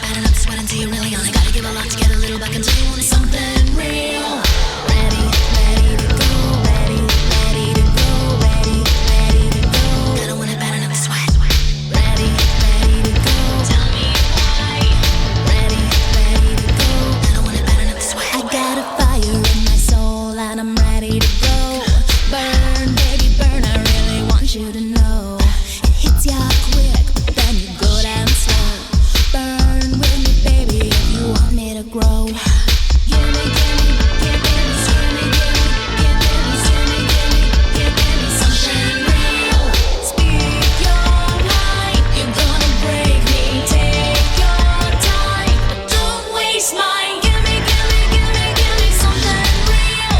bad enough to sweat until you're really on it. Gotta give a lot to get a little back until you want it something real. Ready, ready to go, ready, ready to go, ready, ready to go. Gotta want it bad enough to sweat. Ready, ready to go. Tell me why. Ready, ready to go. Gotta want it bad enough to sweat. I got a fire in my soul and I'm ready to go. Burn, baby, burn. I really want you to know. It hits ya quick, but then you go down slow. Burn with me, baby, if you want me to grow. Give me, give me, give me, give me, give me, give me, give me something real. Speak your mind, you're gonna break me. Take your time, but don't waste mine. Give me, give me, give me, give me something real.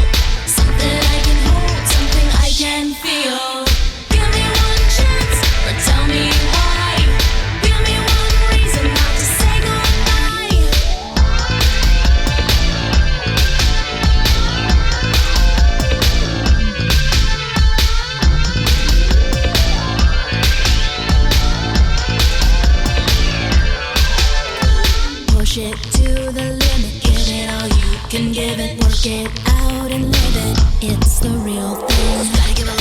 Something I can hold, something I can feel. Give me one chance, but tell me why. Give me one reason not to say goodbye. Push it to the limit, give it all you can give it. Work it out and live it, it's the real thing. Gotta give a